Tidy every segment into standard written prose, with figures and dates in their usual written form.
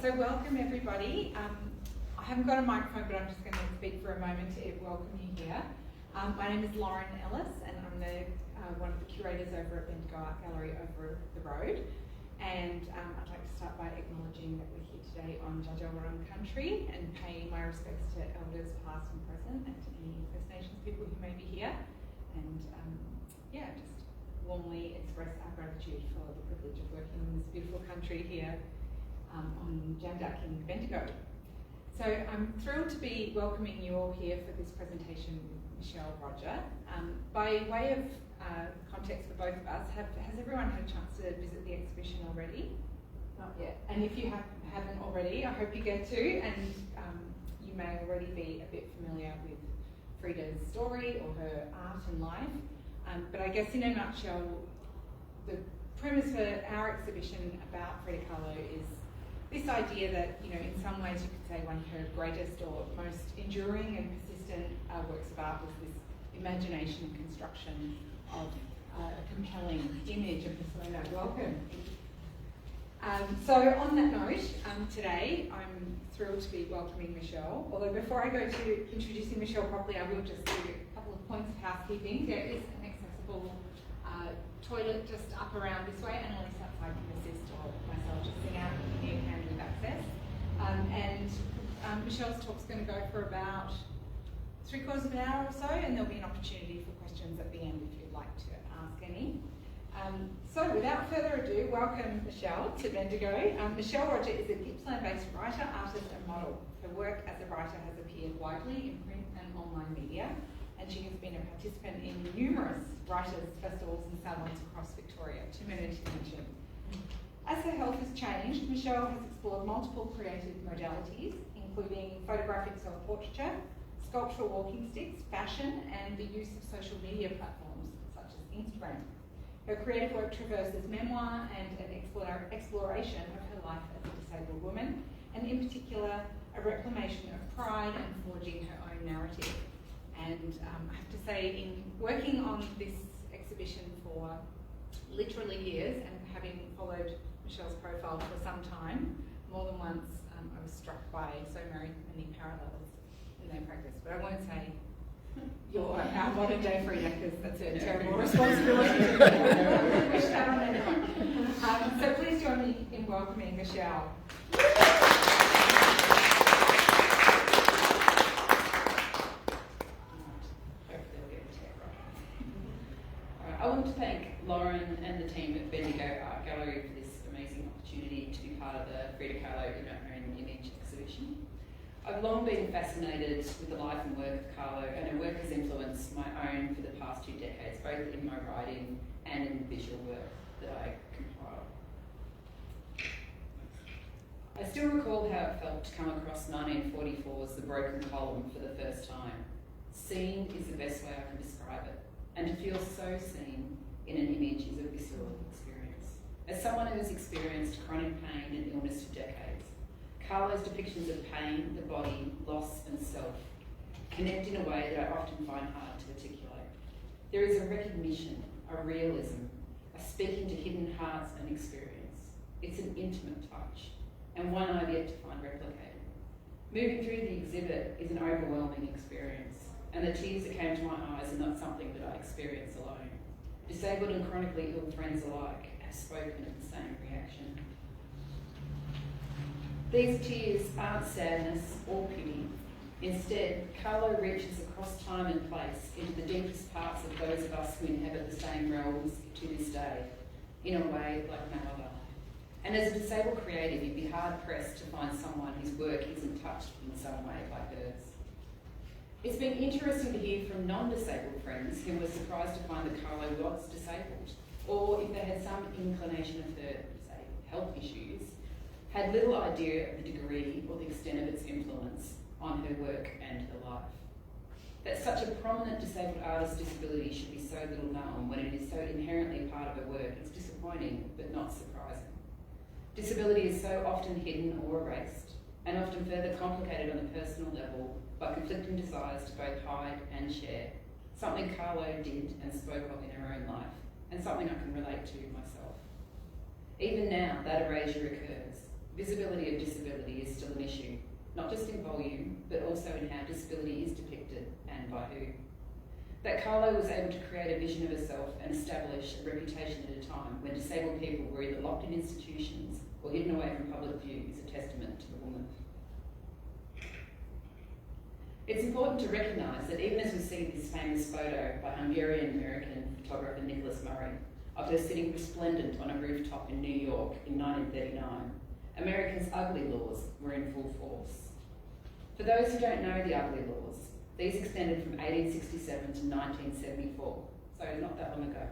So welcome everybody. I haven't got a microphone, but I'm just going to speak for a moment to welcome you here. My name is Lauren Ellis, and I'm one of the curators over at Bendigo Art Gallery over the road. And I'd like to start by acknowledging that we're here today on Jajawurrung country and paying my respects to elders past and present and to any First Nations people who may be here. And just warmly express our gratitude for the privilege of working in this beautiful country here on Jandak in Bendigo. So I'm thrilled to be welcoming you all here for this presentation with Michelle Roger. By way of context for both of us, has everyone had a chance to visit the exhibition already? Not yet. And if you haven't already, I hope you get to, and you may already be a bit familiar with Frida's story or her art and life. But I guess in a nutshell, the premise for our exhibition about Frida Kahlo is this idea that, in some ways you could say one of her greatest or most enduring and persistent works of art was this imagination and construction of a compelling image of persona. Welcome. So on that note, today I'm thrilled to be welcoming Michelle. Although before I go to introducing Michelle properly, I will just do a couple of points of housekeeping. There is an accessible toilet just up around this way, and Elise outside can assist or myself just sing out if you need a hand with access. Michelle's talk's going to go for about 3/4 of an hour or so, and there'll be an opportunity for questions at the end if you'd like to ask any. So without further ado, welcome Michelle to Bendigo. Michelle Roger is a Gippsland-based writer, artist and model. Her work as a writer has appeared widely in print and online media, and she has been a participant in numerous writers' festivals and salons across Victoria, too many to mention. As her health has changed, Michelle has explored multiple creative modalities, including photographic self-portraiture, sculptural walking sticks, fashion, and the use of social media platforms such as Instagram. Her creative work traverses memoir and an exploration of her life as a disabled woman, and in particular, a reclamation of pride and forging her own narrative. And I have to say, in working on this exhibition for literally years and having followed Michelle's profile for some time, more than once I was struck by so many parallels in their practice. But I won't say you're our modern day Frida, because that's a terrible responsibility to wish that on anyone. So please join me in welcoming Michelle. I want to thank Lauren and the team at Bendigo Art Gallery for this amazing opportunity to be part of the Frida Kahlo in Her Own Image exhibition. I've long been fascinated with the life and work of Kahlo, and her work has influenced my own for the past 2 decades, both in my writing and in the visual work that I compile. I still recall how it felt to come across 1944's The Broken Column for the first time. Seen is the best way I can describe it. And to feel so seen in an image is a visceral experience. As someone who has experienced chronic pain and illness for decades, Kahlo's depictions of pain, the body, loss and self connect in a way that I often find hard to articulate. There is a recognition, a realism, a speaking to hidden hearts and experience. It's an intimate touch, and one I've yet to find replicated. Moving through the exhibit is an overwhelming experience, and the tears that came to my eyes are not something that I experience alone. Disabled and chronically ill friends alike have spoken of the same reaction. These tears aren't sadness or pity. Instead, Kahlo reaches across time and place into the deepest parts of those of us who inhabit the same realms to this day, in a way like no other. And as a disabled creative, you'd be hard-pressed to find someone whose work isn't touched in some way like hers. It's been interesting to hear from non-disabled friends who were surprised to find that Kahlo was disabled, or if they had some inclination of her, say, health issues, had little idea of the degree or the extent of its influence on her work and her life. That such a prominent disabled artist's disability should be so little known when it is so inherently a part of her work is disappointing but not surprising. Disability is so often hidden or erased, and often further complicated on a personal level by conflicting desires to both hide and share, something Kahlo did and spoke of in her own life, and something I can relate to myself. Even now, that erasure occurs, visibility of disability is still an issue, not just in volume, but also in how disability is depicted and by who. That Kahlo was able to create a vision of herself and establish a reputation at a time when disabled people were either locked in institutions or hidden away from public view is a testament to the woman. It's important to recognise that even as we see this famous photo by Hungarian-American photographer Nicholas Murray of her sitting resplendent on a rooftop in New York in 1939, Americans' ugly laws were in full force. For those who don't know the ugly laws, these extended from 1867 to 1974, so not that long ago,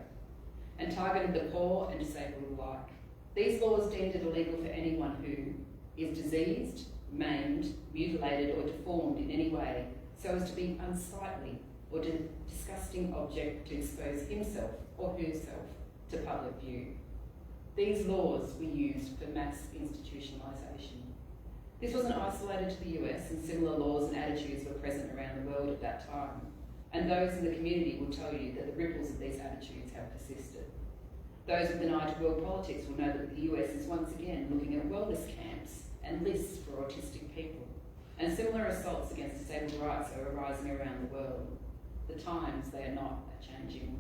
and targeted the poor and disabled alike. These laws deemed it illegal for anyone who is diseased, maimed, mutilated or deformed in any way so as to be unsightly or a disgusting object to expose himself or herself to public view. These laws were used for mass institutionalisation. This wasn't isolated to the US, and similar laws and attitudes were present around the world at that time. And those in the community will tell you that the ripples of these attitudes have persisted. Those with an eye to world politics will know that the US is once again looking at wellness camps and lists for autistic people. And similar assaults against disabled rights are arising around the world. The times, they are not changing.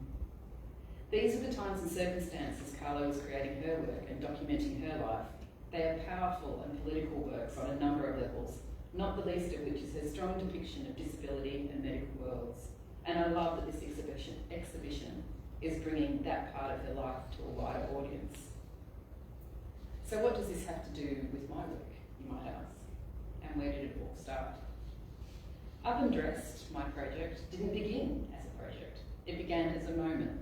These are the times and circumstances Kahlo was creating her work and documenting her life. They are powerful and political works on a number of levels, not the least of which is her strong depiction of disability and medical worlds. And I love that this exhibition is bringing that part of her life to a wider audience. So what does this have to do with my work, you might ask? And where did it all start? Up and Dressed, my project, didn't begin as a project. It began as a moment,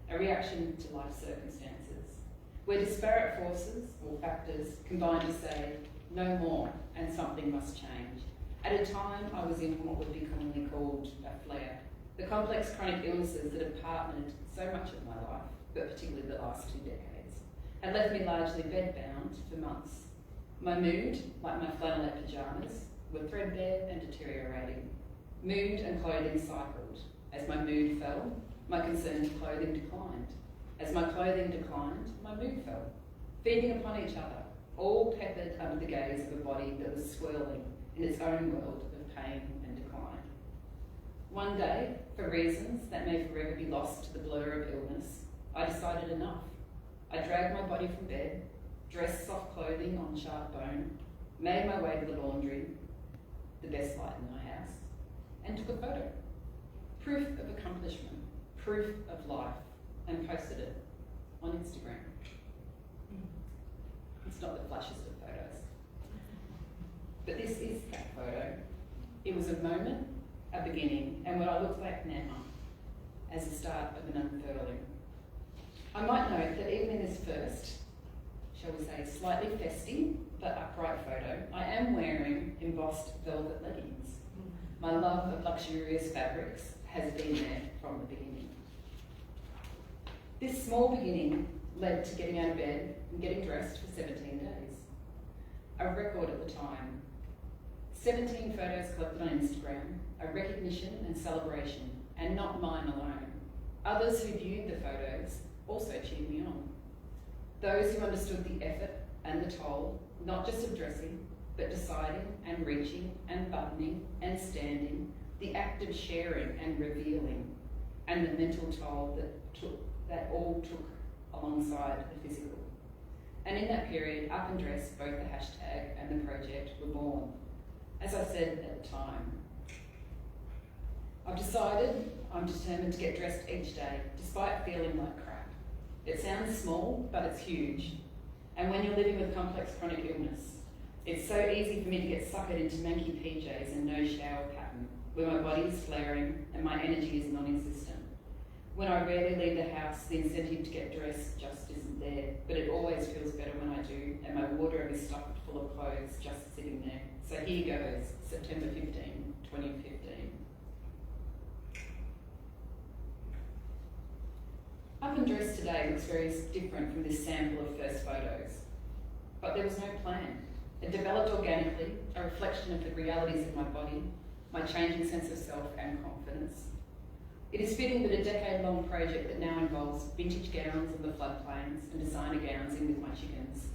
a reaction to life circumstances, where disparate forces or factors combined to say, no more, and something must change. At a time, I was in what would be commonly called a flare, the complex chronic illnesses that have partnered so much of my life, but particularly the last 2 decades, had left me largely bedbound for months. My mood, like my flannelette pyjamas, were threadbare and deteriorating. Mood and clothing cycled. As my mood fell, my concern for clothing declined. As my clothing declined, my mood fell, feeding upon each other, all peppered under the gaze of a body that was swirling in its own world of pain and decline. One day, for reasons that may forever be lost to the blur of illness, I decided enough. I dragged my body from bed, dressed soft clothing on sharp bone, made my way to the laundry, the best light in my house, and took a photo. Proof of accomplishment, proof of life, and posted it on Instagram. It's not the flashiest of photos. But this is that photo. It was a moment, a beginning, and what I look back now as the start of an unfurling. I might note that even in this first, shall we say, slightly festy but upright photo, I am wearing embossed velvet leggings. My love of luxurious fabrics has been there from the beginning. This small beginning led to getting out of bed and getting dressed for 17 days. A record at the time. 17 photos collected on Instagram, a recognition and celebration, and not mine alone. Others who viewed the photos also cheered me on. Those who understood the effort and the toll, not just of dressing, but deciding and reaching and buttoning and standing, the act of sharing and revealing, and the mental toll that all took alongside the physical. And in that period, Up and Dressed, both the hashtag and the project were born. As I said at the time, I've decided I'm determined to get dressed each day, despite feeling like crap. It sounds small, but it's huge. And when you're living with complex chronic illness, it's so easy for me to get suckered into manky PJs and no shower pattern, where my body is flaring and my energy is non-existent. When I rarely leave the house, the incentive to get dressed just isn't there, but it always feels better when I do, and my wardrobe is stuffed full of clothes just sitting there. So here goes, September 15, 2015. Up and Dressed today looks very different from this sample of first photos. But there was no plan. It developed organically, a reflection of the realities of my body, my changing sense of self and confidence. It is fitting that a decade-long project that now involves vintage gowns on the floodplains and designer gowns in with my chickens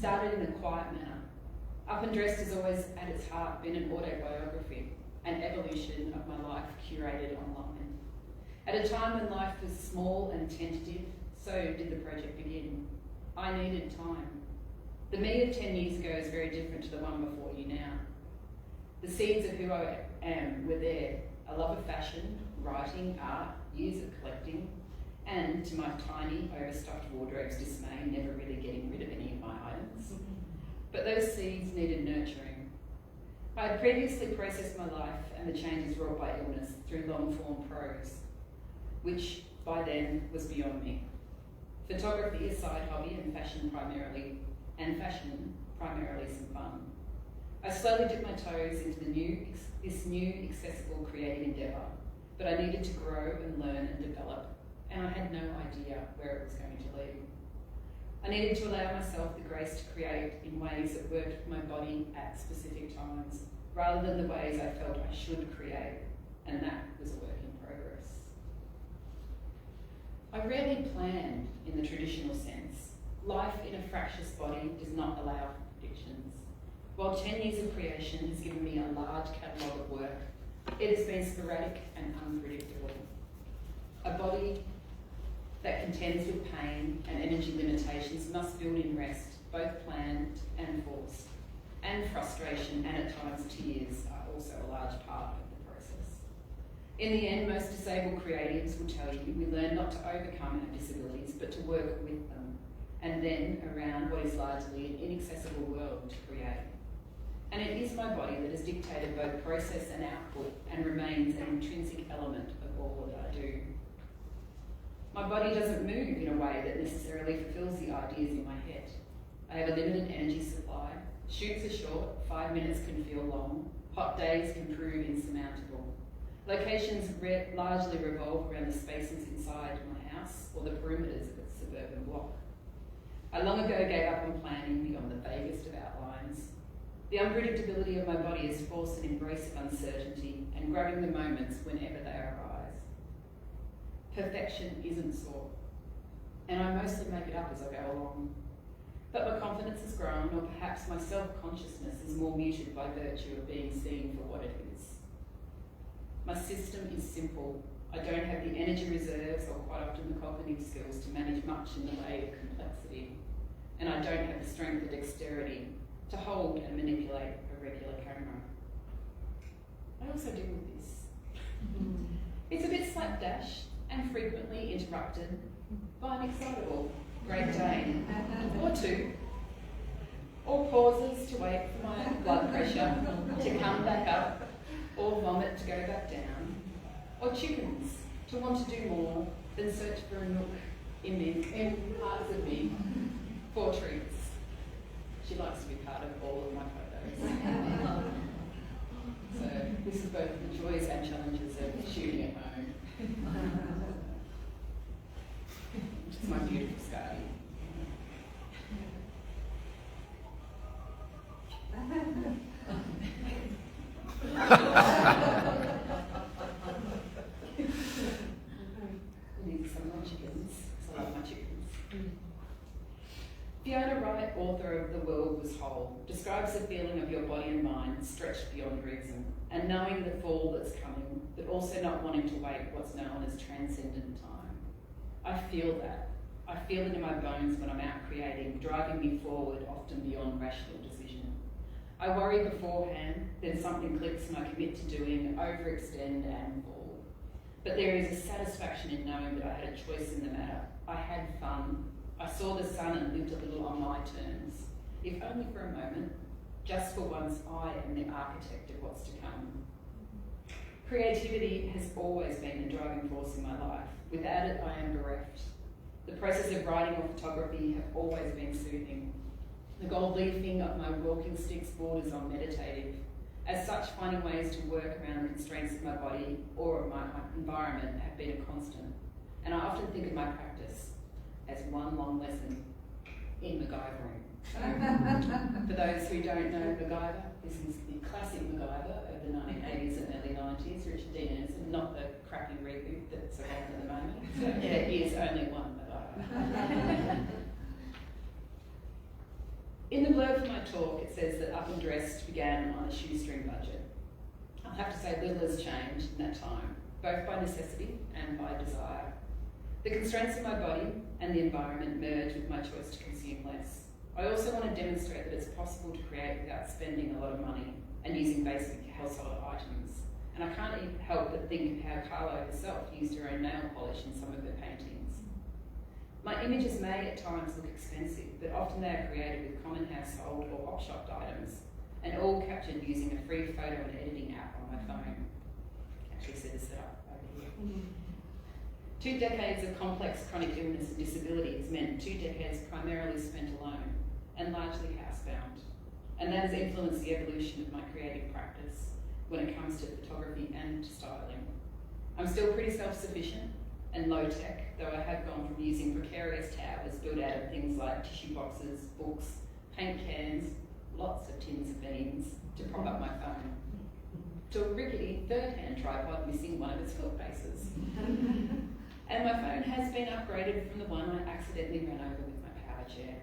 started in a quiet manner. Up and Dressed has always at its heart been an autobiography, an evolution of my life curated online. At a time when life was small and tentative, so did the project begin. I needed time. The me of 10 years ago is very different to the one before you now. The seeds of who I am were there. A love of fashion, writing, art, years of collecting, and to my tiny, overstuffed wardrobe's dismay, never really getting rid of any of my items. But those seeds needed nurturing. I had previously processed my life and the changes wrought by illness through long-form prose, which by then was beyond me. Photography a side hobby and fashion primarily some fun. I slowly dipped my toes into this new accessible creative endeavour, but I needed to grow and learn and develop, and I had no idea where it was going to lead. I needed to allow myself the grace to create in ways that worked for my body at specific times, rather than the ways I felt I should create, and that was a work in progress. I rarely planned in the traditional sense. Life in a fractious body does not allow for predictions. While 10 years of creation has given me a large catalogue of work, it has been sporadic and unpredictable. A body that contends with pain and energy limitations must build in rest, both planned and forced. And frustration and at times tears are also a large part of the process. In the end, most disabled creatives will tell you we learn not to overcome our disabilities, but to work with them, and then around what is largely an inaccessible world to create. And it is my body that has dictated both process and output and remains an intrinsic element of all that I do. My body doesn't move in a way that necessarily fulfills the ideas in my head. I have a limited energy supply. Shoots are short, 5 minutes can feel long. Hot days can prove insurmountable. Locations largely revolve around the spaces inside my house or the perimeters of its suburban block. I long ago gave up on planning beyond the vaguest of outlines. The unpredictability of my body has forced an embrace of uncertainty and grabbing the moments whenever they arise. Perfection isn't sought, and I mostly make it up as I go along. But my confidence has grown, or perhaps my self-consciousness is more muted by virtue of being seen for what it is. My system is simple. I don't have the energy reserves or quite often the cognitive skills to manage much in the way of complexity, and I don't have the strength or dexterity to hold and manipulate a regular camera. I also deal with this. It's a bit slapdash and frequently interrupted by an excitable Great Dane or two, or pauses to wait for my blood pressure to come back up, or vomit to go back down, or chickens to want to do more than search for a nook in parts of me for treats. She likes to be part of all of my photos. So this is both the joys and challenges of shooting at home. It's my beautiful sky. Need some more chickens, because I love my chickens. Fiona Wright, author of The World Was Whole, describes the feeling of your body and mind stretched beyond reason, and knowing the fall that's coming, but also not wanting to wait what's known as transcendent time. I feel that. I feel it in my bones when I'm out creating, driving me forward, often beyond rational decision. I worry beforehand, then something clicks and I commit to doing, overextend and fall. But there is a satisfaction in knowing that I had a choice in the matter. I had fun. I saw the sun and lived a little on my terms, if only for a moment, just for once I am the architect of what's to come. Creativity has always been the driving force in my life. Without it, I am bereft. The process of writing or photography have always been soothing. The gold leafing of my walking sticks borders on meditative. As such, finding ways to work around the constraints of my body or of my environment have been a constant. And I often think of my practice as one long lesson in MacGyvering. For those who don't know MacGyver, this is the classic MacGyver of the 1980s and early 90s, Richard Dean Anderson, not the crappy reboot that's around at the moment. So there is only one MacGyver. In the blurb for my talk, it says that Up and Dressed began on a shoestring budget. I'll have to say little has changed in that time, both by necessity and by desire. The constraints of my body and the environment merge with my choice to consume less. I also want to demonstrate that it's possible to create without spending a lot of money and using basic household items. And I can't even help but think of how Kahlo herself used her own nail polish in some of her paintings. My images may at times look expensive, but often they are created with common household or op-shop items, and all captured using a free photo and editing app on my phone. Actually set this up over here. 2 decades of complex chronic illness and disability has meant 2 decades primarily spent alone and largely housebound. And that has influenced the evolution of my creative practice when it comes to photography and styling. I'm still pretty self-sufficient and low-tech, though I have gone from using precarious towers built out of things like tissue boxes, books, paint cans, lots of tins of beans to prop up my phone, to a rickety third-hand tripod missing one of its foot bases. And my phone has been upgraded from the one I accidentally ran over with my power chair.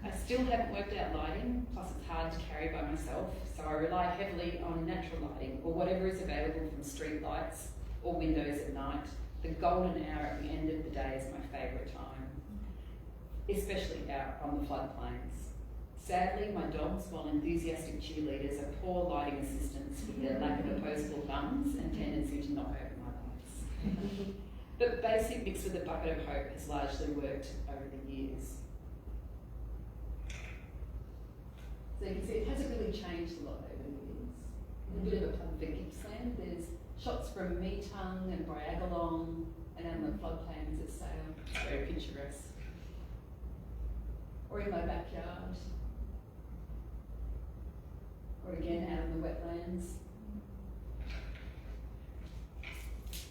I still haven't worked out lighting, plus it's hard to carry by myself, so I rely heavily on natural lighting or whatever is available from street lights or windows at night. The golden hour at the end of the day is my favourite time, especially out on the floodplains. Sadly, my dogs, while enthusiastic cheerleaders, are poor lighting assistants with their lack of opposable thumbs and tendency to knock over my lights. But basic mixed with a bucket of hope has largely worked over the years. So you can see it hasn't really changed a lot over the years. A bit of a plug for Gippsland. There's shots from Meetung and Bryagalong and on the floodplains at Sale. It's very picturesque. Or in my backyard. Or again out in the wetlands.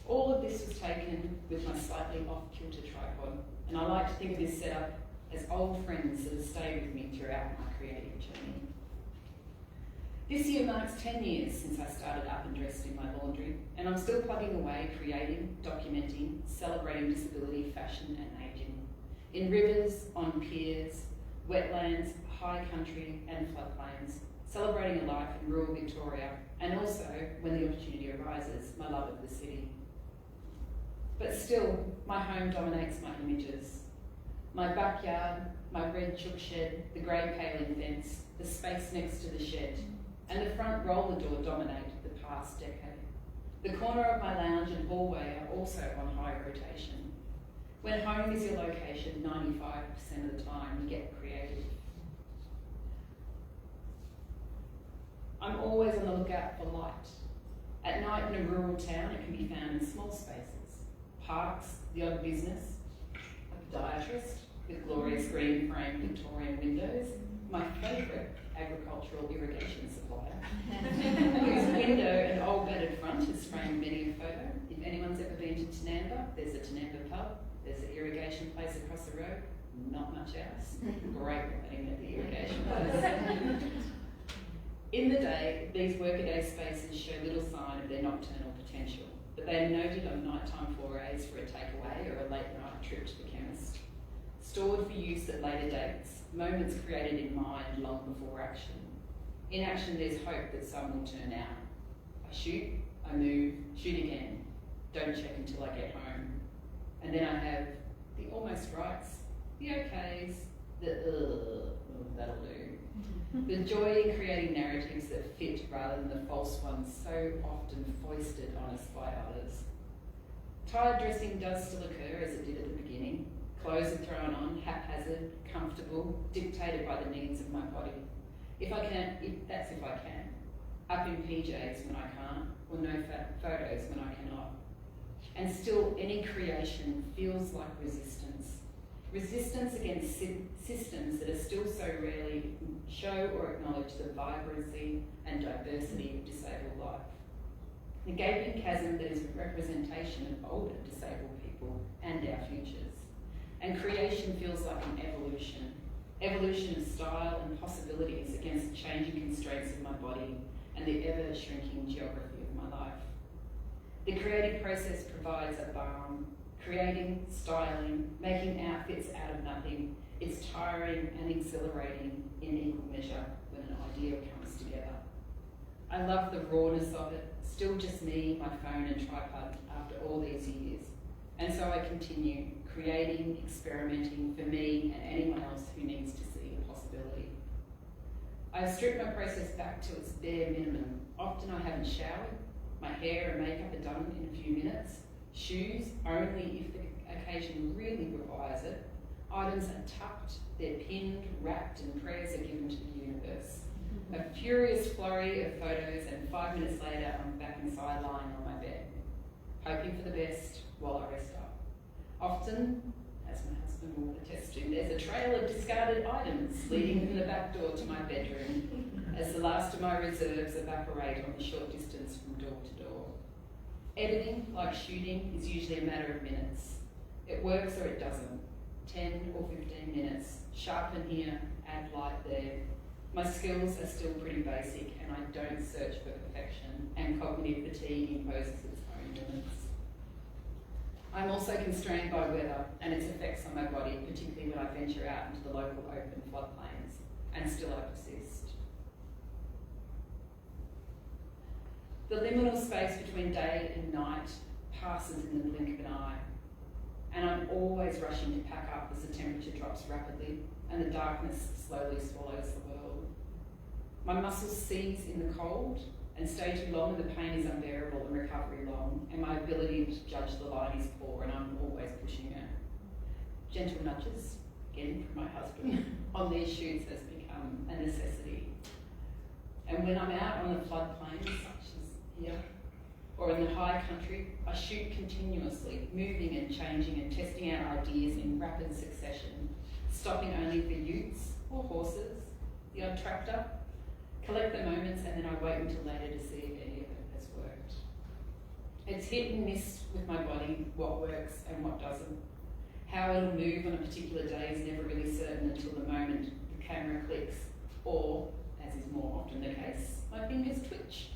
All of this was taken with my slightly off-kilter tripod, and I like to think of this setup as old friends that have stayed with me throughout my creative journey. This year marks 10 years since I started Up and Dressed in my laundry, and I'm still plugging away, creating, documenting, celebrating disability, fashion and ageing. In rivers, on piers, wetlands, high country and floodplains, celebrating a life in rural Victoria, and also, when the opportunity arises, my love of the city. But still, my home dominates my images. My backyard, my red chook shed, the grey paling fence, the space next to the shed, and the front roller door dominate the past decade. The corner of my lounge and hallway are also on high rotation. When home is your location, 95% of the time, you get creative. I'm always on the lookout for light. At night in a rural town, it can be found in small spaces. Parks, the odd business, a podiatrist with glorious green framed Victorian windows, my favourite agricultural irrigation supplier, whose window and old battered front has framed many a photo. If anyone's ever been to Tanamba, there's a Tanamba pub, there's an irrigation place across the road, not much else. Great lighting at the irrigation place. In the day, these workaday spaces show little sign of their nocturnal potential, but they are noted on nighttime forays for a takeaway or a late night trip to the chemist. Stored for use at later dates, moments created in mind long before action. In action, there's hope that some will turn out. I shoot, I move, shoot again, don't check until I get home. And then I have the almost rights, the okays, the that'll do. The joy in creating narratives that fit rather than the false ones so often foisted on us by others. Tired dressing does still occur as it did at the beginning. Clothes are thrown on, haphazard, comfortable, dictated by the needs of my body. If I can. Up in PJs when I can't, or no photos when I cannot. And still, any creation feels like resistance. Resistance against systems that are still so rarely show or acknowledge the vibrancy and diversity of disabled life. The gaping chasm that is a representation of older disabled people and our futures. And creation feels like an evolution. Evolution of style and possibilities against the changing constraints of my body and the ever-shrinking geography of my life. The creative process provides a balm. Creating, styling, making outfits out of nothing It's tiring and exhilarating in equal measure when an idea comes together. I love the rawness of it, still just me, my phone and tripod after all these years. And so I continue creating, experimenting for me and anyone else who needs to see the possibility. I've stripped my process back to its bare minimum. Often I haven't showered, my hair and makeup are done in a few minutes, shoes only if the occasion really requires it. Items are tucked, they're pinned, wrapped, and prayers are given to the universe. A furious flurry of photos, and 5 minutes later I'm back inside lying on my bed, hoping for the best while I rest up. Often, as my husband will attest to, there's a trail of discarded items leading from the back door to my bedroom as the last of my reserves evaporate on the short distance from door to door. Editing, like shooting, is usually a matter of minutes. It works or it doesn't. 10 or 15 minutes, sharpen here, add light there. My skills are still pretty basic and I don't search for perfection, and cognitive fatigue imposes its own limits. I'm also constrained by weather and its effects on my body, particularly when I venture out into the local open floodplains, and still I persist. The liminal space between day and night passes in the blink of an eye, and I'm always rushing to pack up as the temperature drops rapidly and the darkness slowly swallows the world. My muscles seize in the cold and stay too long and the pain is unbearable and recovery long, and my ability to judge the line is poor and I'm always pushing it. Gentle nudges, again from my husband, on these shoots has become a necessity. And when I'm out on the floodplains, such as here, or in the high country, I shoot continuously, moving and changing and testing out ideas in rapid succession, stopping only for utes or horses, the odd tractor, collect the moments, and then I wait until later to see if any of it has worked. It's hit and miss with my body, what works and what doesn't. How it'll move on a particular day is never really certain until the moment the camera clicks, or, as is more often the case, my fingers twitch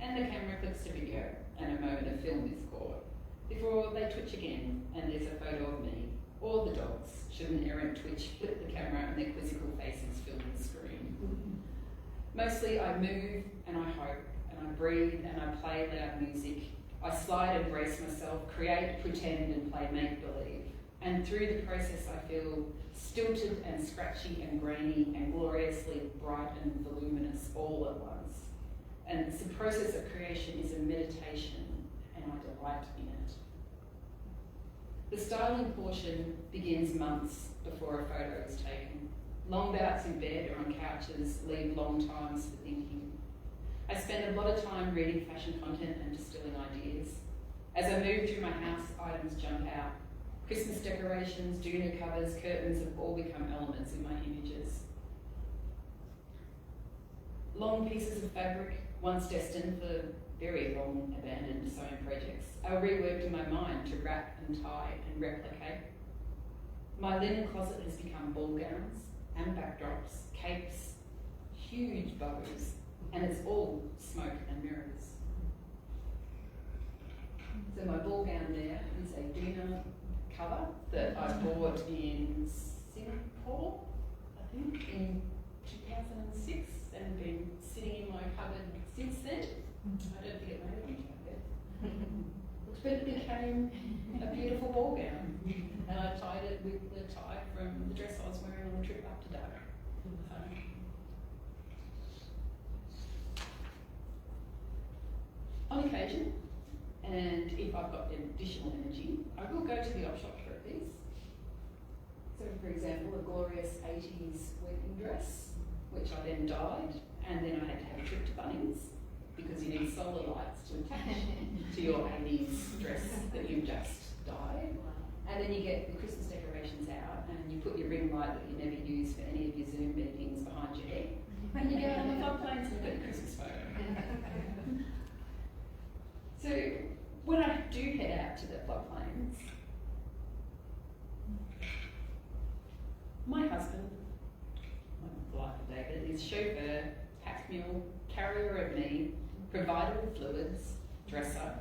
and the camera clicks to video and a moment of film is caught, before they twitch again and there's a photo of me, or the dogs, should an errant twitch flip the camera and their quizzical faces fill the screen. Mostly I move and I hope and I breathe and I play loud music. I slide and brace myself, create, pretend and play make-believe. And through the process I feel stilted and scratchy and grainy and gloriously bright and voluminous all at once. And the process of creation is a meditation and I delight in it. The styling portion begins months before a photo is taken. Long bouts in bed or on couches leave long times for thinking. I spend a lot of time reading fashion content and distilling ideas. As I move through my house, items jump out. Christmas decorations, junior covers, curtains have all become elements in my images. Long pieces of fabric, once destined for very long abandoned sewing projects, are reworked in my mind to wrap and tie and replicate. My linen closet has become ball gowns and backdrops, capes, huge bows, and it's all smoke and mirrors. So my ball gown there is a dinner cover that I bought in Singapore, I think, in 2006, and been sitting in my cupboard since then. I don't think it made it into my bed. But it became a beautiful ball gown, and I tied it with the tie from the dress I was wearing on the trip up to Dover. On occasion, and if I've got additional energy, I will go to the op shop for a piece. So, for example, a glorious 80s wedding dress, which I then dyed, and then I had to have a trip to Bunnings, because you need solar lights to attach to your 80s dress that you've just dyed. And then you get the Christmas decorations out and you put your ring light that you never use for any of your Zoom meetings behind your head. And you go on the floodplains and get a Christmas photo. So when I do head out to the floodplains, my husband, my life of David, is chauffeur, pack mule, carrier of me, provider of fluids, dresser,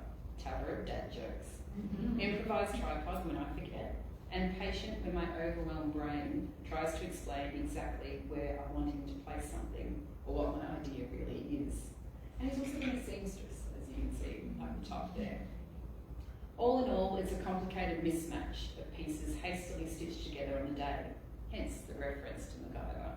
teller of dad jokes, improvised tripod when I forget, and patient when my overwhelmed brain tries to explain exactly where I want him to place something or what my idea really is. And he's also been a seamstress, as you can see up the top there. All in all, it's a complicated mismatch of pieces hastily stitched together on the day, hence the reference to MacGyver.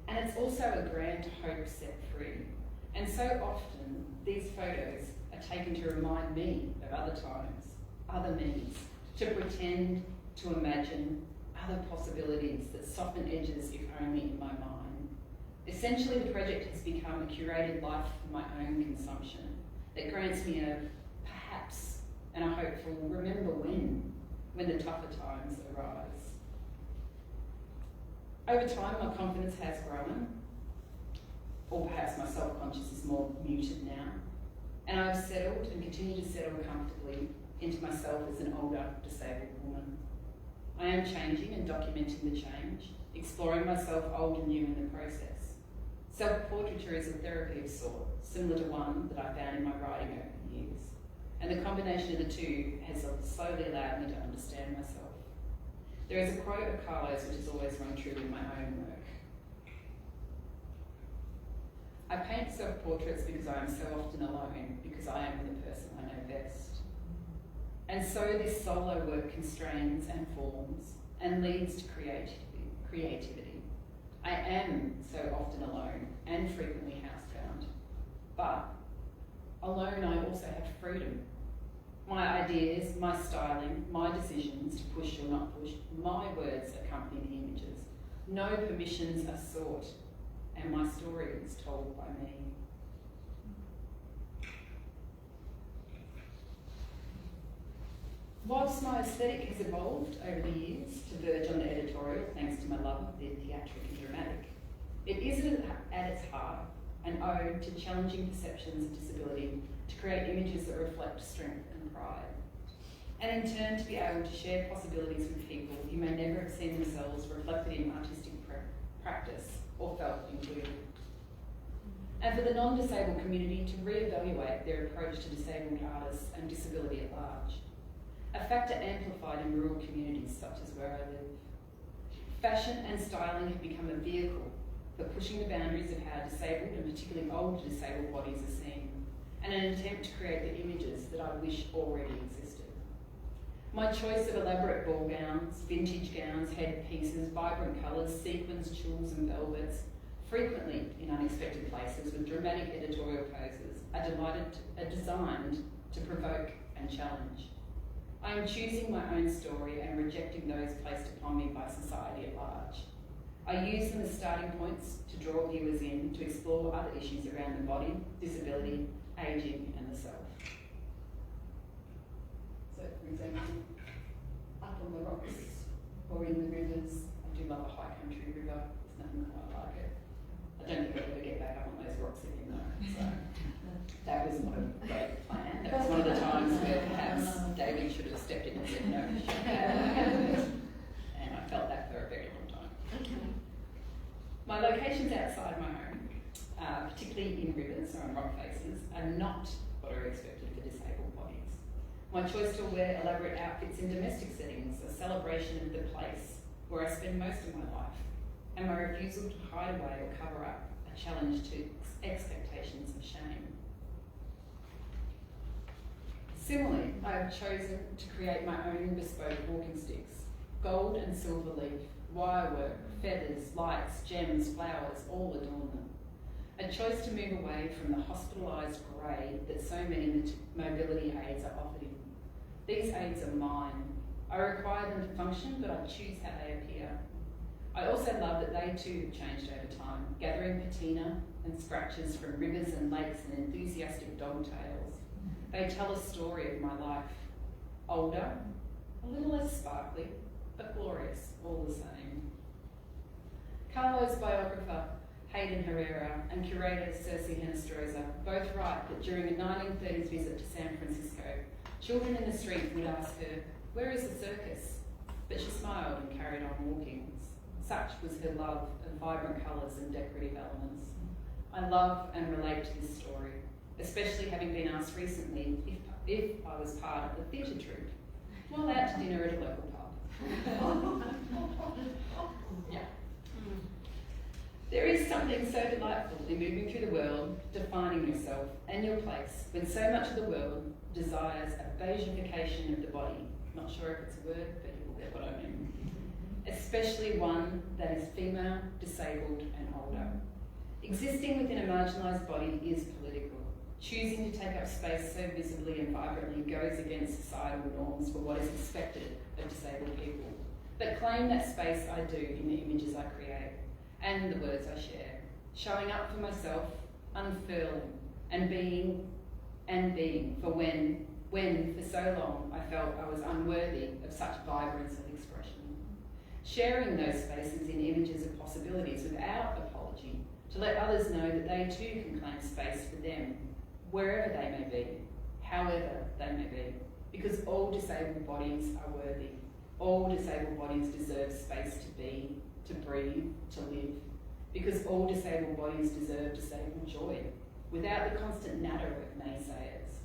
And it's also a grand hope set free. And so often, these photos are taken to remind me of other times, other me's, to pretend, to imagine other possibilities that soften edges, if only in my mind. Essentially, the project has become a curated life for my own consumption that grants me a perhaps and a hopeful remember when the tougher times arise. Over time, my confidence has grown, or perhaps my self-conscious is more muted now, and I've settled and continue to settle comfortably into myself as an older, disabled woman. I am changing and documenting the change, exploring myself old and new in the process. Self-portraiture is a therapy of sorts, similar to one that I found in my writing over the years, and the combination of the two has slowly allowed me to understand myself. There is a quote of Kahlo's which has always rung true in my own work. I paint self-portraits because I am so often alone, because I am the person I know best. And so this solo work constrains and forms and leads to creativity. I am so often alone and frequently housebound, but alone I also have freedom. My ideas, my styling, my decisions to push or not push, my words accompany the images. No permissions are sought, and my story is told by me. Whilst my aesthetic has evolved over the years to verge on the editorial, thanks to my love of the theatric and dramatic, it is at its heart an ode to challenging perceptions of disability to create images that reflect strength and pride, and in turn to be able to share possibilities with people who may never have seen themselves reflected in artistic practice or felt included. And for the non-disabled community to re-evaluate their approach to disabled artists and disability at large, a factor amplified in rural communities such as where I live. Fashion and styling have become a vehicle for pushing the boundaries of how disabled and particularly older disabled bodies are seen, and an attempt to create the images that I wish already existed. My choice of elaborate ball gowns, vintage gowns, headpieces, vibrant colours, sequins, tulle and velvets, frequently in unexpected places with dramatic editorial poses, are designed to provoke and challenge. I am choosing my own story and rejecting those placed upon me by society at large. I use them as starting points to draw viewers in to explore other issues around the body, disability, ageing and the self. So, for example, up on the rocks or in the rivers, I do love a high country river, there's nothing quite like it. I don't think I'll ever get back up on those rocks again though, so that was not a great plan. That was one of the times where perhaps David should have stepped in and said no, and I felt that for a very long time. My locations outside my home, particularly in rivers or on rock faces, are not what are expected for disabled bodies. My choice to wear elaborate outfits in domestic settings, a celebration of the place where I spend most of my life, and my refusal to hide away or cover up, a challenge to expectations of shame. Similarly, I have chosen to create my own bespoke walking sticks, gold and silver leaf, wirework, feathers, lights, gems, flowers, all adorn them. A choice to move away from the hospitalised grey that so many mobility aids are offered in. These aids are mine. I require them to function, but I choose how they appear. I also love that they too have changed over time, gathering patina and scratches from rivers and lakes and enthusiastic dog tails. They tell a story of my life. Older, a little less sparkly, but glorious, all the same. Kahlo's biographer, Hayden Herrera, and curator Circe Henestrosa both write that during a 1930s visit to San Francisco, children in the street would ask her, "Where is the circus?" But she smiled and carried on walking. Such was her love of vibrant colours and decorative elements. I love and relate to this story, especially having been asked recently if I was part of the theatre troupe while out to dinner at a local pub. Yeah. There is something so delightful in moving through the world, defining yourself and your place, when so much of the world desires a beigeification of the body. Not sure if it's a word, but you will get what I mean. Especially one that is female, disabled and older. Existing within a marginalised body is political. Choosing to take up space so visibly and vibrantly goes against societal norms for what is expected of disabled people. But claim that space I do in the images I create and the words I share. Showing up for myself, unfurling, and being for when for so long I felt I was unworthy of such vibrance of expression. Sharing those spaces in images of possibilities without apology, to let others know that they too can claim space for them, wherever they may be, however they may be, because all disabled bodies are worthy. All disabled bodies deserve space to be, to breathe, to live, because all disabled bodies deserve disabled joy, without the constant natter of naysayers.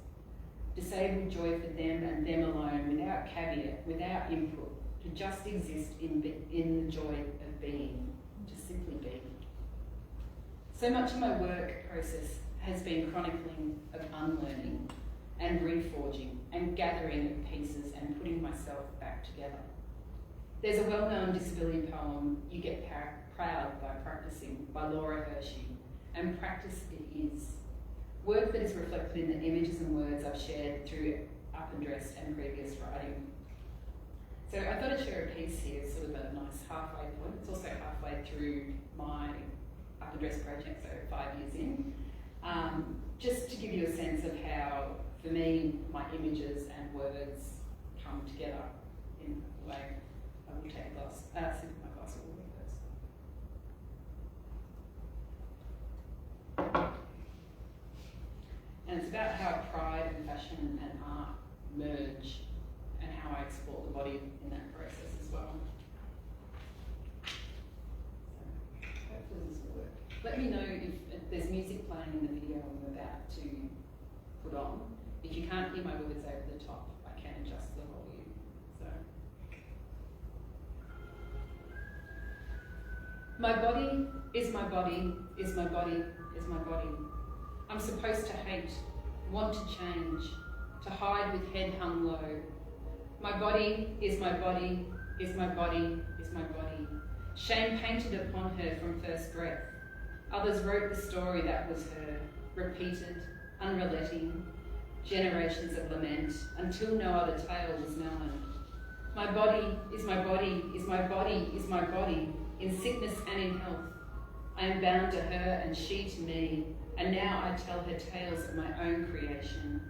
Disabled joy for them and them alone, without caveat, without input, to just exist in the joy of being, to simply be. So much of my work process has been chronicling of unlearning and reforging and gathering of pieces and putting myself back together. There's a well-known disability poem, You Get Proud by Practicing, by Laura Hershey, and practice it is. Work that is reflected in the images and words I've shared through Up and Dressed and previous writing. So I thought I'd share a piece here, sort of a nice halfway point. It's also halfway through my Up and Dressed project, so 5 years in. Just to give you a sense of how, for me, my images and words come together in a way. I will take a glass, sip my glass of water first. And it's about how pride and fashion and art merge and how I explore the body in that process as well. So, hopefully this will work. Let me know if there's music playing in the video I'm about to put on. If you can't hear my words over the top, I can adjust the volume. So, my body is my body, is my body, is my body. I'm supposed to hate, want to change, to hide with head hung low. My body is my body, is my body, is my body. Shame painted upon her from first breath. Others wrote the story that was her, repeated, unrelenting, generations of lament, until no other tale was known. My body is my body, is my body, is my body, in sickness and in health. I am bound to her and she to me, and now I tell her tales of my own creation,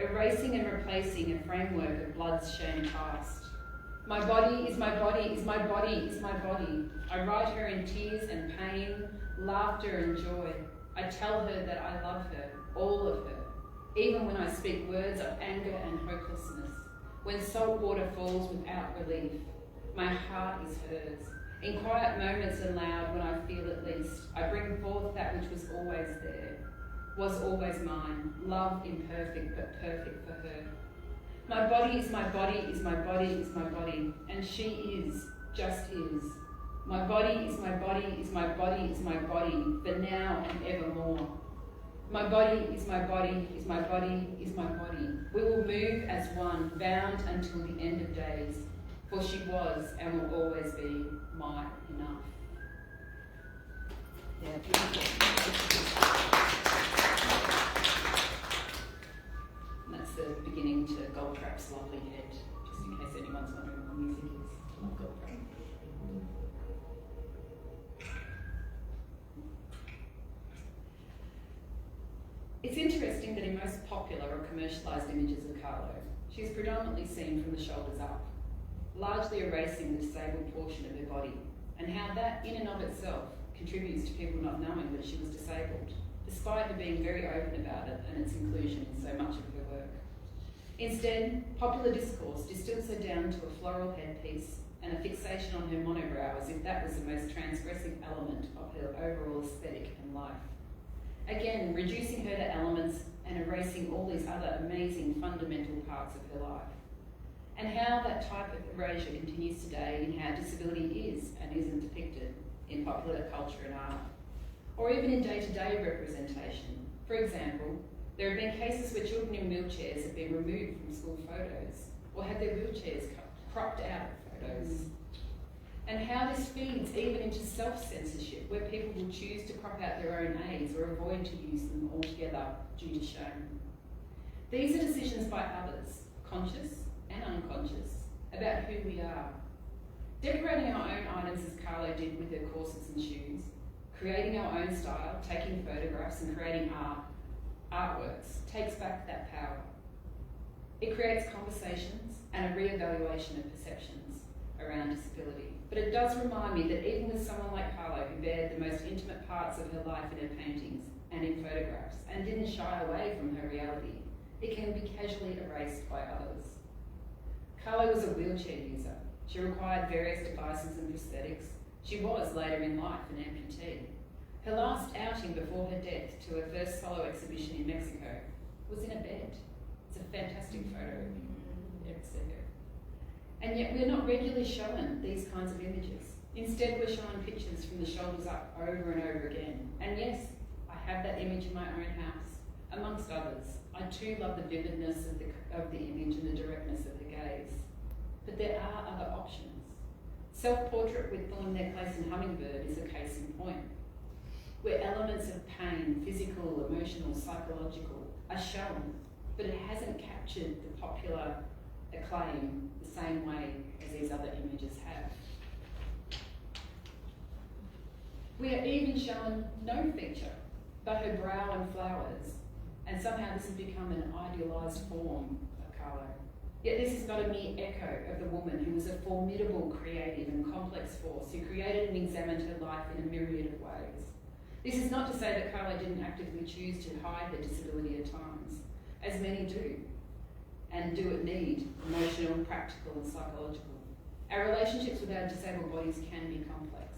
erasing and replacing a framework of blood's shame past. My body is my body, is my body, is my body. I write her in tears and pain, laughter and joy. I tell her that I love her, all of her, even when I speak words of anger and hopelessness. When salt water falls without relief, my heart is hers. In quiet moments and loud, when I feel it least, I bring forth that which was always there, was always mine, love imperfect but perfect for her. My body is my body, is my body, is my body, and she is, just is. My body is my body, is my body, is my body, for now and evermore. My body is my body, is my body, is my body. We will move as one, bound until the end of days, for she was and will always be my enough. Yeah, beautiful. And that's the beginning to Goldtrap's Lovely Head, just in case anyone's wondering what the music is. I love Goldtrap. It's interesting that in most popular or commercialised images of Kahlo, she's predominantly seen from the shoulders up, largely erasing the disabled portion of her body, and how that in and of itself contributes to people not knowing that she was disabled, despite her being very open about it and its inclusion in so much of her work. Instead, popular discourse distills her down to a floral headpiece and a fixation on her monobrow as if that was the most transgressive element of her overall aesthetic and life. Again, reducing her to elements and erasing all these other amazing fundamental parts of her life. and how that type of erasure continues today in how disability is and isn't depicted in popular culture and art, or even in day-to-day representation. For example, there have been cases where children in wheelchairs have been removed from school photos or had their wheelchairs cropped out of photos. And how this feeds even into self-censorship, where people will choose to crop out their own aids or avoid to use them altogether due to shame. These are decisions by others, conscious and unconscious, about who we are. Decorating our own items as Kahlo did with her corsets and shoes, creating our own style, taking photographs and creating artworks takes back that power. It creates conversations and a re-evaluation of perceptions around disability. But it does remind me that even with someone like Kahlo, who bared the most intimate parts of her life in her paintings and in photographs and didn't shy away from her reality, it can be casually erased by others. Kahlo was a wheelchair user. She required various devices and prosthetics. She was, later in life, an amputee. Her last outing before her death to her first solo exhibition in Mexico was in a bed. It's a fantastic photo. And yet we're not regularly shown these kinds of images. Instead, we're shown pictures from the shoulders up over and over again. And yes, I have that image in my own house, amongst others. I too love the vividness of the image and the directness of the gaze. But there are other options. Self-portrait with Thorn Necklace and Hummingbird is a case in point, where elements of pain, physical, emotional, psychological, are shown, but it hasn't captured the popular acclaim the same way as these other images have. We are even shown no feature but her brow and flowers, and somehow this has become an idealised form of Kahlo. Yet this is not a mere echo of the woman who was a formidable, creative and complex force who created and examined her life in a myriad of ways. This is not to say that Kahlo didn't actively choose to hide her disability at times, as many do, and do it need, emotional, practical and psychological. Our relationships with our disabled bodies can be complex.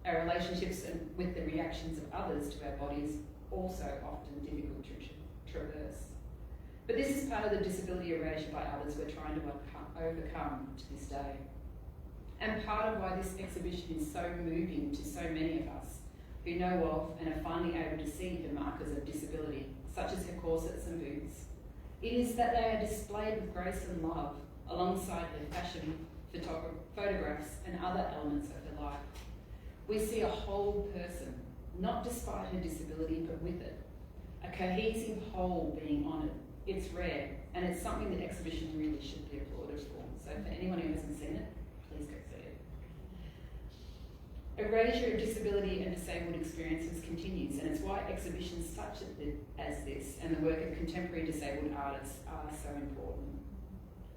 Our relationships with the reactions of others to our bodies also often difficult to traverse. But this is part of the disability erasure by others we're trying to overcome to this day. And part of why this exhibition is so moving to so many of us who know of and are finally able to see her markers of disability, such as her corsets and boots. It is that they are displayed with grace and love alongside her fashion, photographs and other elements of her life. We see a whole person, not despite her disability, but with it. A cohesive whole being honoured. It's rare, and it's something that exhibitions really should be applauded for. So for anyone who hasn't seen it, please go see it. Erasure of disability and disabled experiences continues, and it's why exhibitions such as this and the work of contemporary disabled artists are so important.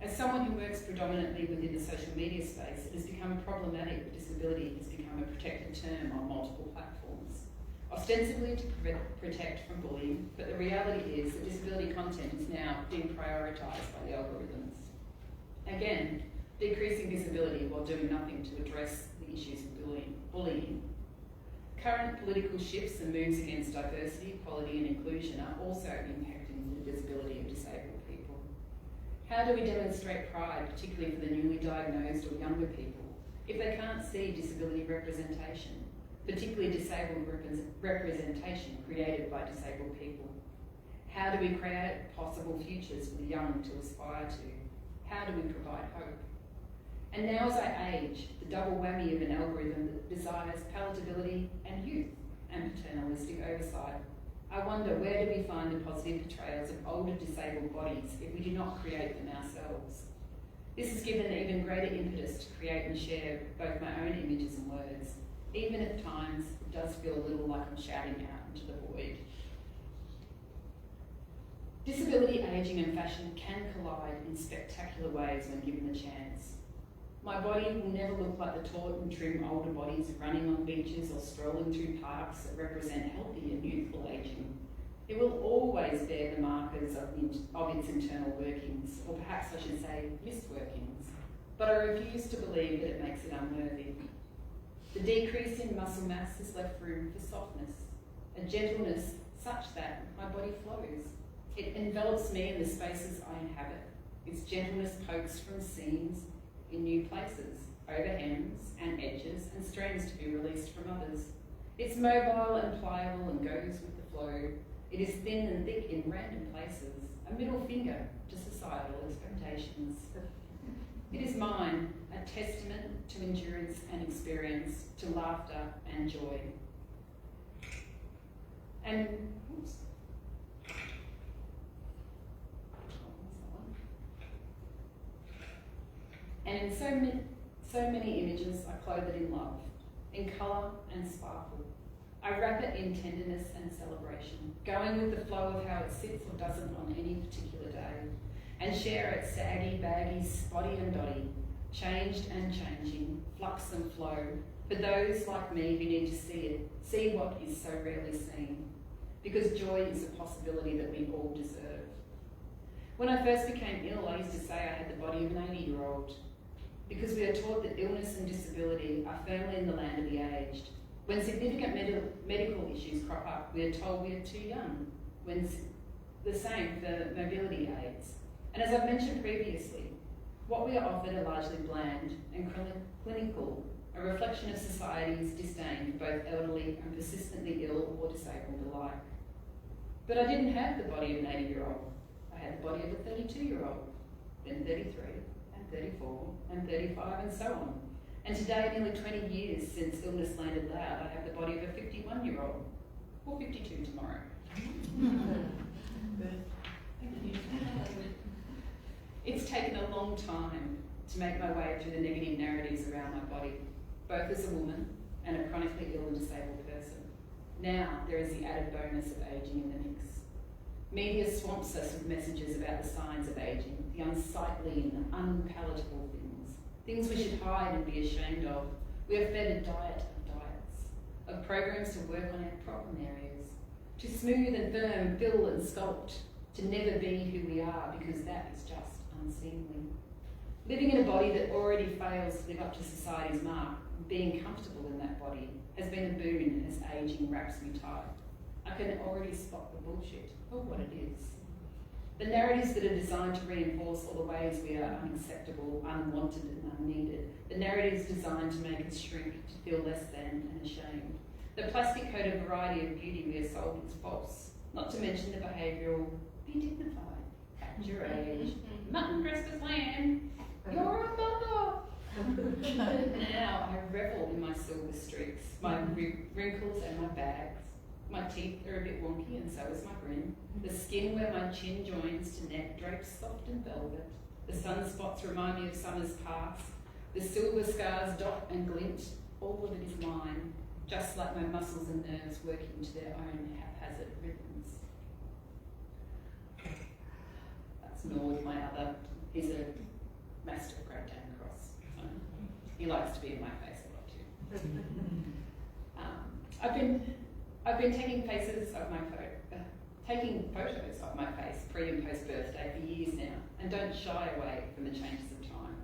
As someone who works predominantly within the social media space, it has become problematic that disability has become a protected term on multiple platforms, ostensibly to protect from bullying, but the reality is that disability content is now being prioritised by the algorithms. Again, decreasing visibility while doing nothing to address the issues of bullying. Current political shifts and moves against diversity, equality and inclusion are also impacting the visibility of disabled people. How do we demonstrate pride, particularly for the newly diagnosed or younger people, if they can't see disability representation, particularly disabled representation created by disabled people? How do we create possible futures for the young to aspire to? How do we provide hope? And now as I age, the double whammy of an algorithm that desires palatability and youth and paternalistic oversight, I wonder, where do we find the positive portrayals of older disabled bodies if we do not create them ourselves? This has given even greater impetus to create and share both my own images and words, even at times it does feel a little like I'm shouting out into the void. Disability, ageing and fashion can collide in spectacular ways when given the chance. My body will never look like the taut and trim older bodies running on beaches or strolling through parks that represent healthy and youthful ageing. It will always bear the markers of its internal workings, or perhaps I should say misworkings, but I refuse to believe that it makes it unworthy. The decrease in muscle mass has left room for softness, a gentleness such that my body flows. It envelops me in the spaces I inhabit. Its gentleness pokes from seams in new places, over hems and edges and strands to be released from others. It's mobile and pliable and goes with the flow. It is thin and thick in random places, a middle finger to societal expectations. It is mine, a testament to endurance and experience, to laughter and joy. And, oops. And in so many images, I clothe it in love, in colour and sparkle. I wrap it in tenderness and celebration, going with the flow of how it sits or doesn't on any particular day, and share its saggy, baggy, spotty and dotty, changed and changing, flux and flow, for those like me who need to see what is so rarely seen, because joy is a possibility that we all deserve. When I first became ill, I used to say I had the body of an 80-year-old, because we are taught that illness and disability are firmly in the land of the aged. When significant medical issues crop up, we are told we are too young, when the same for mobility aids. And as I've mentioned previously, what we are offered are largely bland and clinical, a reflection of society's disdain for both elderly and persistently ill or disabled alike. But I didn't have the body of an 80-year-old. I had the body of a 32-year-old, then 33, and 34, and 35, and so on. And today, nearly 20 years since illness landed loud, I have the body of a 51-year-old, or 52 tomorrow. It's taken a long time to make my way through the negative narratives around my body, both as a woman and a chronically ill and disabled person. Now there is the added bonus of ageing in the mix. Media swamps us with messages about the signs of ageing, the unsightly and unpalatable things we should hide and be ashamed of. We are fed a diet of diets, of programs to work on our problem areas, to smooth and firm, fill and sculpt, to never be who we are, because that is just unseemly. Living in a body that already fails to live up to society's mark, being comfortable in that body, has been a boon as ageing wraps me tight. I can already spot the bullshit of what it is. The narratives that are designed to reinforce all the ways we are unacceptable, unwanted and unneeded. The narratives designed to make us shrink, to feel less than and ashamed. The plastic-coated variety of beauty we are sold is false. Not to mention the behavioural, be dignified, at your age, mutton dressed as lamb, you're a mother. Now I revel in my silver streaks, my wrinkles and my bags. My teeth are a bit wonky and so is my grin. The skin where my chin joins to neck drapes soft and velvet. The sunspots remind me of summers past. The silver scars dot and glint. All of it is mine, just like my muscles and nerves working to their own haphazard rhythms. That's Nord, my other. He's a master of Great Dane Cross. He likes to be in my face a lot too. I've been taking photos of my face pre and post birthday for years now, and don't shy away from the changes of time.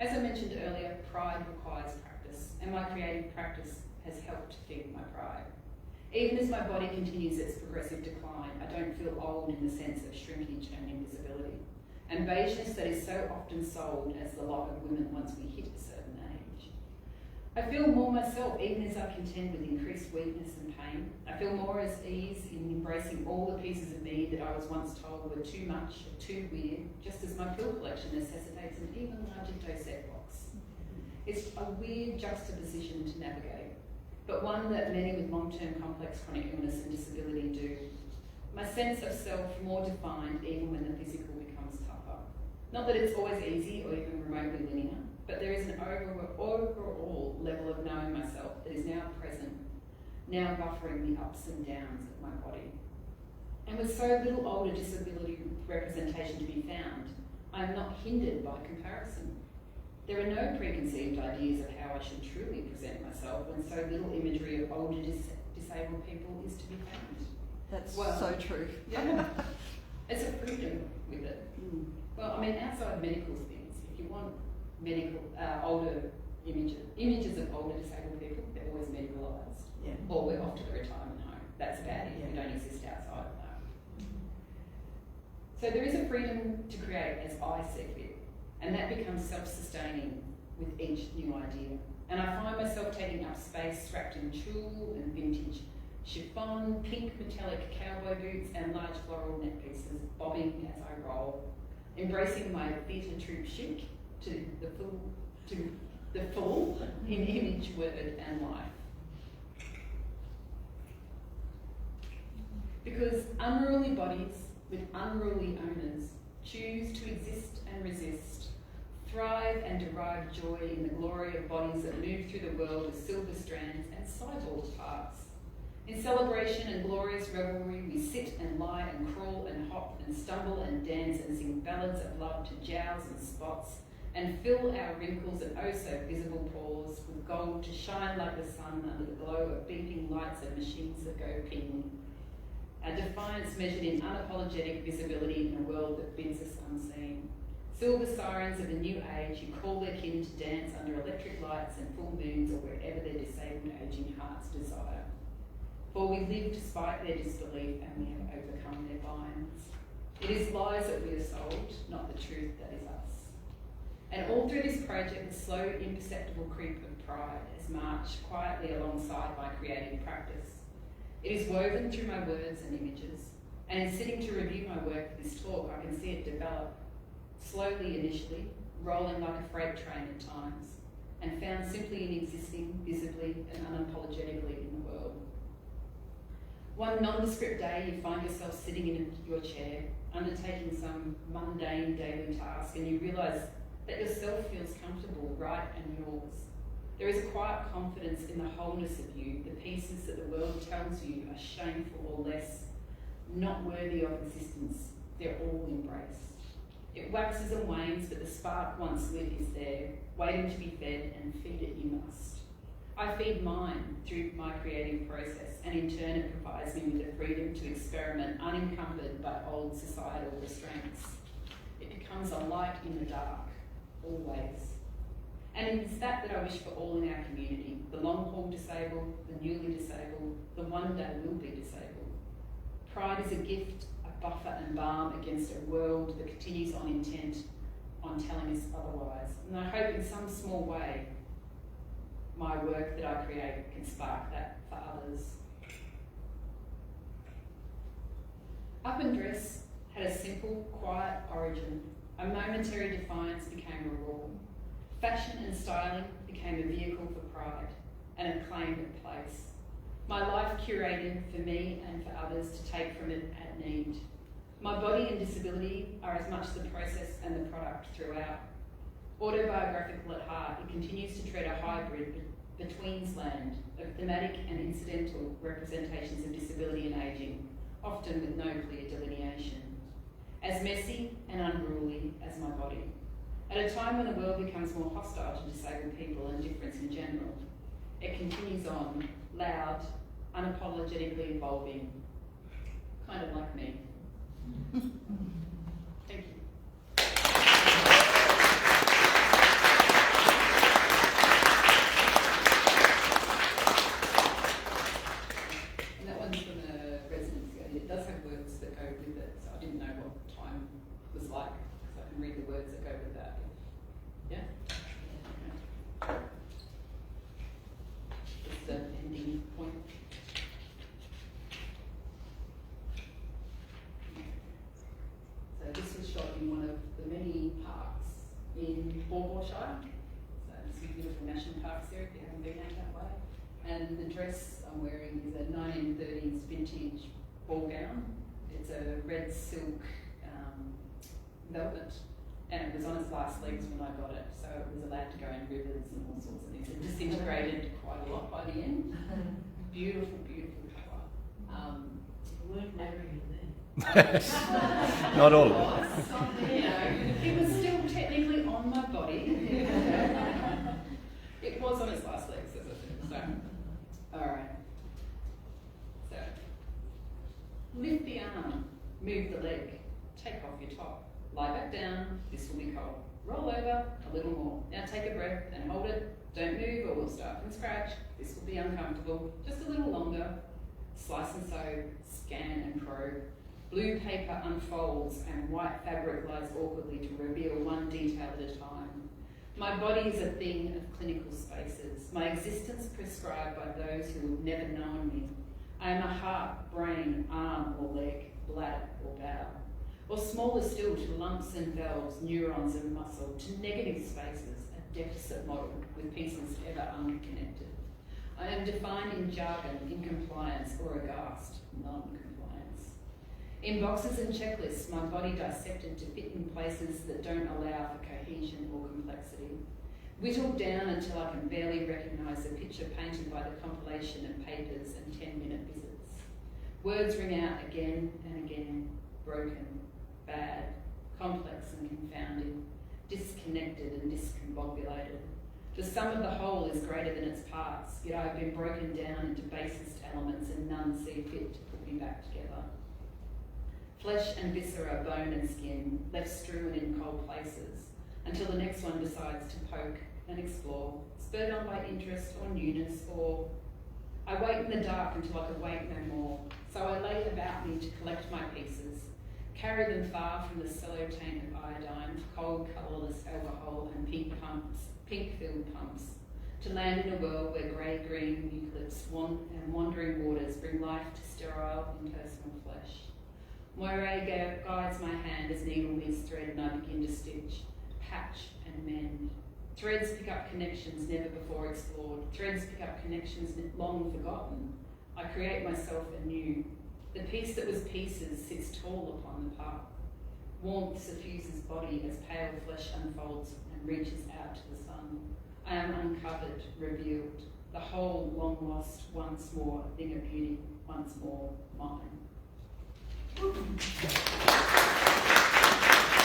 As I mentioned earlier, pride requires practice, and my creative practice has helped feed my pride. Even as my body continues its progressive decline, I don't feel old in the sense of shrinkage and invisibility, and beigeness that is so often sold as the lot of women once we hit a certain age. I feel more myself even as I contend with increased weakness and pain. I feel more at ease in embracing all the pieces of me that I was once told were too much or too weird, just as my pill collection necessitates an even larger dosette box. It's a weird juxtaposition to navigate, but one that many with long-term complex chronic illness and disability do. My sense of self more defined even when the physical becomes tougher. Not that it's always easy or even remotely linear, but there is an overall level of knowing myself that is now present, now buffering the ups and downs of my body. And with so little older disability representation to be found, I am not hindered by comparison. There are no preconceived ideas of how I should truly present myself when so little imagery of older disabled people is to be found. That's so true. Yeah. It's a freedom with it. Well, I mean, outside medical things, if you want medical, older images of older disabled people, they're always medicalised. Yeah. Or we're off to the retirement home. That's about it. We don't exist outside of that. So there is a freedom to create as I see fit. And that becomes self-sustaining with each new idea. And I find myself taking up space wrapped in tulle and vintage chiffon, pink metallic cowboy boots and large floral net pieces, bobbing as I roll, embracing my theatre troupe chic to the full in image, word and life. Because unruly bodies with unruly owners choose to exist and resist, thrive and derive joy in the glory of bodies that move through the world as silver strands and sidewalk parts. In celebration and glorious revelry, we sit and lie and crawl and hop and stumble and dance and sing ballads of love to jowls and spots and fill our wrinkles and oh so visible pores with gold to shine like the sun under the glow of beeping lights and machines that go ping. Our defiance measured in unapologetic visibility in a world that bids us unseen. Silver sirens of a new age who call their kin to dance under electric lights and full moons or wherever their disabled aging hearts desire. For we live despite their disbelief and we have overcome their binds. It is lies that we are sold, not the truth that is us. And all through this project, the slow, imperceptible creep of pride has marched quietly alongside my creative practice. It is woven through my words and images, and in sitting to review my work for this talk, I can see it develop, slowly initially, rolling like a freight train at times, and found simply in existing visibly and unapologetically in the world. One nondescript day, you find yourself sitting in your chair, undertaking some mundane daily task, and you realise that yourself feels comfortable, right, and yours. There is a quiet confidence in the wholeness of you, the pieces that the world tells you are shameful or less, not worthy of existence. They're all embraced. It waxes and wanes, but the spark once lit is there, waiting to be fed, and feed it you must. I feed mine through my creative process, and in turn it provides me with the freedom to experiment unencumbered by old societal restraints. It becomes a light in the dark, always. And it's that I wish for all in our community, the long-haul disabled, the newly disabled, the one day will be disabled. Pride is a gift, a buffer and balm against a world that continues on intent on telling us otherwise. And I hope in some small way my work that I create can spark that for others. Up and Dress had a simple, quiet origin. A momentary defiance became a rule. Fashion and styling became a vehicle for pride and a claim of place. My life curated for me and for others to take from it at need. My body and disability are as much the process and the product throughout. Autobiographical at heart, it continues to tread a hybrid betweensland of thematic and incidental representations of disability and ageing, often with no clear delineation. As messy and unruly as my body. At a time when the world becomes more hostile to disabled people and difference in general, it continues on, loud, unapologetically evolving, kind of like me. Thank you. And that one's from a residency. It does have words that go with it, so I didn't know what time was like, so I can read the words that go with that. Yeah? Just the ending point. So this was shot in one of the many parks in Shire. So there's some beautiful national parks there if you haven't been out that way. And the dress I'm wearing is a 1930s vintage ball gown. It's a red silk velvet, and it was on its last legs when I got it, so it was allowed to go in rivers and all sorts of things. It disintegrated quite a lot by the end. Beautiful, beautiful colour. You weren't wearing it then. Not all of it. You know, it was still technically on my body. It was on its last legs, as I said. So, all right. So, lift the arm, move the leg, take off your top, lie back down. This will be cold. Roll over a little more. Now take a breath and hold it. Don't move, or we'll start from scratch. This will be uncomfortable. Just a little longer. Slice and sew, scan and probe. Blue paper unfolds and white fabric lies awkwardly to reveal one detail at a time. My body is a thing of clinical spaces, my existence prescribed by those who have never known me. I am a heart, brain, arm or leg, bladder or bowel. Or smaller still, to lumps and valves, neurons and muscle, to negative spaces, a deficit model with pieces ever unconnected. I am defined in jargon, in compliance, or aghast, non-compliance. In boxes and checklists, my body dissected to fit in places that don't allow for cohesion or complexity. Whittled down until I can barely recognise the picture painted by the compilation of papers and 10-minute visits. Words ring out again and again, broken, bad, complex and confounding, disconnected and discombobulated. The sum of the whole is greater than its parts, yet I have been broken down into basest elements and none see fit to put me back together. Flesh and viscera, bone and skin, left strewn in cold places, until the next one decides to poke and explore, spurred on by interest or newness, or I wait in the dark until I can wait no more, so I lay about me to collect my pieces, carry them far from the cello-taint of iodine, cold, colourless alcohol and pink-filled pumps, to land in a world where grey-green eucalypts and wandering waters bring life to sterile, impersonal flesh. Moire guides my hand as needle meets thread and I begin to stitch, patch and mend. Threads pick up connections never before explored. Threads pick up connections long forgotten. I create myself anew. The piece that was pieces sits tall upon the path. Warmth suffuses body as pale flesh unfolds and reaches out to the sun. I am uncovered, revealed. The whole long lost, once more, a thing of beauty, once more mine.